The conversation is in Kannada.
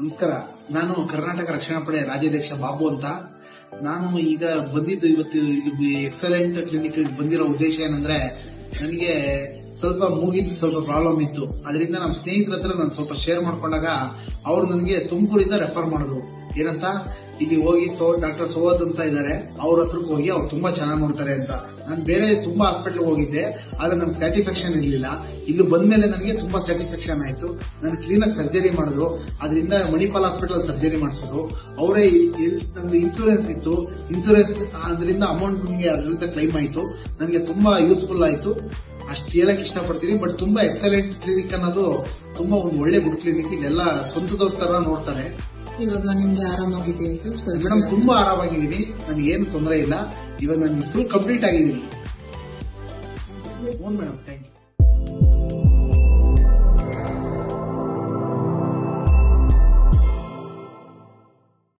ನಮಸ್ಕಾರ. ನಾನು ಕರ್ನಾಟಕ ರಕ್ಷಣಾ ಪಡೆ ರಾಜ್ಯಾಧ್ಯಕ್ಷ ಬಾಬು ಅಂತ. ನಾನು ಈಗ ಬಂದಿದ್ದು ಇವತ್ತು ಎಕ್ಸಲೆಂಟ್ ಕ್ಲಿನಿಕ್ ಬಂದಿರೋ ಉದ್ದೇಶ ಏನಂದ್ರೆ, ನನಗೆ ಸ್ವಲ್ಪ ಮೂಗಿದ್ದು ಸ್ವಲ್ಪ ಪ್ರಾಬ್ಲಮ್ ಇತ್ತು. ಅದರಿಂದ ನಮ್ಮ ಸ್ನೇಹಿತರ ಹತ್ರ ನಾನು ಸ್ವಲ್ಪ ಶೇರ್ ಮಾಡ್ಕೊಂಡಾಗ ಅವ್ರು ನನಗೆ ತುಮಕೂರಿಂದ ರೆಫರ್ ಮಾಡಿದ್ರು. ಏನಂತ, ಇಲ್ಲಿ ಹೋಗಿ ಡಾಕ್ಟರ್ ಸೋವದ್ ಅಂತ ಇದ್ದಾರೆ, ಅವ್ರ ಹತ್ರಕ್ಕೆ ಹೋಗಿ ಅವ್ರು ತುಂಬಾ ಚೆನ್ನಾಗಿ ನೋಡ್ತಾರೆ ಅಂತ. ನಾನು ಬೇರೆ ತುಂಬಾ ಹಾಸ್ಪಿಟಲ್ ಹೋಗಿದ್ದೆ, ಆದ್ರೆ ನನ್ಗೆ ಸ್ಯಾಟಿಸ್ಫ್ಯಾಕ್ಷನ್ ಇರಲಿಲ್ಲ. ಇಲ್ಲಿ ಬಂದ್ಮೇಲೆ ನನಗೆ ತುಂಬಾ ಸ್ಯಾಟಿಸ್ಫ್ಯಾಕ್ಷನ್ ಆಯ್ತು. ನನ್ ಕ್ಲೀನಾಗಿ ಸರ್ಜರಿ ಮಾಡಿದ್ರು. ಅದರಿಂದ ಮಣಿಪಾಲ್ ಹಾಸ್ಪಿಟಲ್ ಸರ್ಜರಿ ಮಾಡಿಸಿದ್ರು. ಅವರೇ ನಂದು ಇನ್ಸೂರೆನ್ಸ್ ಇತ್ತು, ಇನ್ಸೂರೆನ್ಸ್ ಅದರಿಂದ ಅಮೌಂಟ್ ನನಗೆ ಅದರಿಂದ ಕ್ಲೈಮ್ ಆಯ್ತು. ನನಗೆ ತುಂಬಾ ಯೂಸ್ಫುಲ್ ಆಯ್ತು. ಅಷ್ಟು ಹೇಳಕ್ ಇಷ್ಟಪಡ್ತೀನಿ. ಬಟ್ ತುಂಬಾ ಎಕ್ಸಲೆಂಟ್ ಕ್ಲಿನಿಕ್ ಅನ್ನೋದು ತುಂಬಾ ಒಂದು ಒಳ್ಳೆ ಗುಡ್ ಕ್ಲಿನಿಕ್. ಇದೆಲ್ಲ ಸ್ವಂತದವ್ರ ತರ ನೋಡ್ತಾರೆ. ಇವಾಗ ನಿಮ್ಗೆ ಆರಾಮಾಗಿದ್ದೀವಿ ಸರ್? ಮೇಡಮ್ ತುಂಬಾ ಆರಾಮಾಗಿದ್ದೀನಿ, ನನಗೆ ಏನು ತೊಂದರೆ ಇಲ್ಲ. ಇವಾಗ ನಾನು ಫುಲ್ ಕಂಪ್ಲೀಟ್ ಆಗಿದ್ದೀನಿ. ಮೇಡಮ್.